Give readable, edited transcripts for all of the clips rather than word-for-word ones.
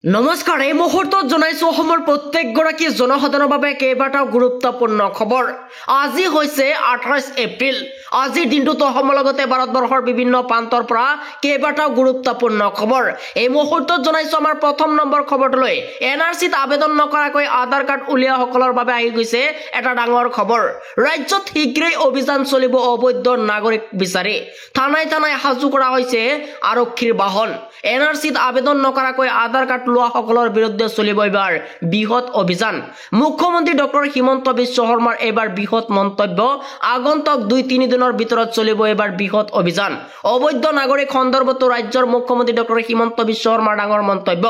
নমস্কাৰ এই মুহূৰ্তত জনাইছো অসমৰ প্ৰত্যেকগৰাকী জনসাধাৰণৰ বাবে কেইবাটাও গুৰুত্বপূৰ্ণ খবৰ। আজি হৈছে 28 এপ্ৰিল। আজিৰ দিনটোত অসমৰ লগতে ভাৰতবৰ্ষৰ বিভিন্ন প্ৰান্তৰ পৰা কেইবাটাও গুৰুত্বপূৰ্ণ খবৰ। এই মুহূৰ্তত জনাইছো আমাৰ প্ৰথম নম্বৰ খবৰটোলৈ। এনআৰচিত আবেদন নকৰাকৈ আধাৰ কাৰ্ড উলিওৱাসকলৰ বাবে আহি গৈছে এটা ডাঙৰ খবৰ। ৰাজ্যত শীঘ্ৰেই অভিযান চলিব অবৈধ নাগৰিক বিচাৰি। থানাই থানাই সাজু কৰা হৈছে আৰক্ষীৰ বাহন। এনআৰচিত আবেদন নকৰাকৈ আধাৰ কাৰ্ড লোৱাসকলৰ বিৰুদ্ধে চলিব এবাৰ বৃহৎ অভিযান। মুখ্যমন্ত্ৰী ডক্টৰ হিমন্ত বিশ্ব শৰ্মাৰ এবাৰ বৃহৎ মন্তব্য। আগন্তুক 2-3 দিনৰ ভিতৰত চলিব এবাৰ বৃহৎ অভিযান। অবৈধ নাগৰিক সন্দৰ্ভত ৰাজ্যৰ মুখ্যমন্ত্ৰী ডক্টৰ হিমন্ত বিশ্ব শৰ্মাৰ ডাঙৰ মন্তব্য।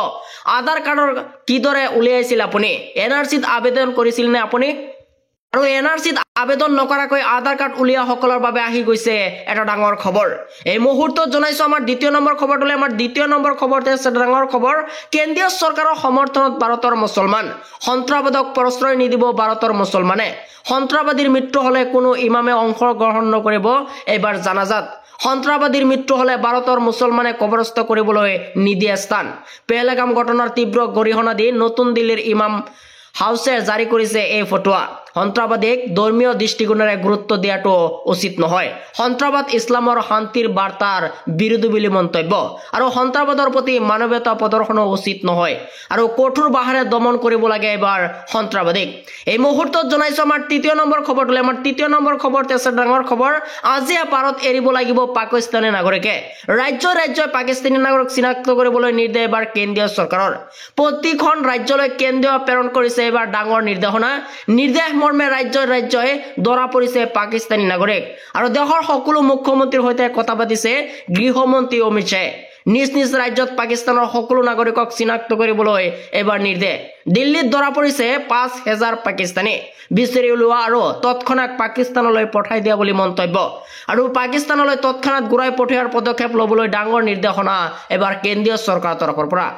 আধাৰ কাৰ্ডৰ কিদৰে উলিয়াইছিল আপুনি? এনআৰচিত আবেদন কৰিছিল নে আপুনি? আৰু এনআৰচিত আবেদন নকৰাকৈ আধাৰ কাৰ্ড উলিওৱাসকলৰ বাবে আহি গৈছে এটা ডাঙৰ খবৰ। এই মুহূৰ্তত জনাইছো আমাৰ দ্বিতীয় নম্বৰ খবৰটোলৈ। আমাৰ দ্বিতীয় নম্বৰ খবৰতে আছে ডাঙৰ খবৰ। কেন্দ্ৰীয় চৰকাৰৰ সমৰ্থনত ভাৰতৰ মুছলমান। সন্ত্ৰাসবাদক প্ৰশ্ৰয় নিদিব ভাৰতৰ মুছলমানে। সন্ত্ৰাসবাদীৰ মৃত্যু হলে কোনো ইমামে অংশগ্ৰহণ নকৰিব এবাৰ জানাজাত। সন্ত্ৰাসবাদীৰ মৃত্যু হলে ভাৰতৰ মুছলমানে কবৰস্থ কৰিবলৈ নিদিয়ে স্থান। পেহেলগাম ঘটনাৰ তীব্ৰ গৰিহণা দি নতুন দিল্লীৰ ইমাম হাউছে জাৰি কৰিছে এই ফটোৱা। সন্ত্ৰাসবাদীক ধৰ্মীয় দৃষ্টিকোণেৰে গুৰুত্ব দিয়াটো উচিত নহয়। সন্ত্ৰাসবাদ ইছলামৰ শান্তিৰ বাৰ্তাৰ বিৰোধী বুলি মন্তব্য। আৰু সন্ত্ৰাসবাদৰ প্ৰতি মানৱীয়তা প্ৰদৰ্শনো উচিত নহয়। আৰু কঠোৰ বাহাৰে দমন কৰিব লাগে এবাৰ সন্ত্ৰাসবাদীক। এই মুহূৰ্তত জনাইছো আমাৰ তৃতীয় নম্বৰ খবৰটোলৈ। আমাৰ তৃতীয় নম্বৰ খবৰতে আছে ডাঙৰ খবৰ। আজি ভাৰত এৰিব লাগিব পাকিস্তানী নাগৰিকে। ৰাজ্যই পাকিস্তানী নাগৰিক চিনাক্ত কৰিবলৈ নিৰ্দেশ এবাৰ কেন্দ্ৰীয় চৰকাৰৰ। প্ৰতিখন ৰাজ্যলৈ কেন্দ্ৰীয় প্ৰেৰণ কৰিছে এবাৰ ডাঙৰ নিৰ্দেশনা। নিৰ্দেশ মৰ্মে ৰাজ্যই ধৰা পৰিছে পাকিস্তানী নাগৰিক। আৰু দেশৰ সকলো মুখ্যমন্ত্ৰীৰ সৈতে কথা পাতিছে গৃহমন্ত্ৰী অমিত শ্বাহে। নিজ নিজ ৰাজ্যত পাকিস্তানৰ সকলো নাগৰিকক চিনাক্ত কৰিবলৈ এবাৰ নিৰ্দেশ। দিল্লীত ধৰা পৰিছে 5,000 পাকিস্তানী। বিচাৰি উলিওৱা আৰু তৎক্ষণাত পাকিস্তানলৈ পঠাই দিয়া বুলি মন্তব্য। আৰু পাকিস্তানলৈ তৎক্ষণাত ঘূৰাই পঠিওৱাৰ পদক্ষেপ ল'বলৈ ডাঙৰ নিৰ্দেশনা এবাৰ কেন্দ্ৰীয় চৰকাৰৰ তৰফৰ পৰা।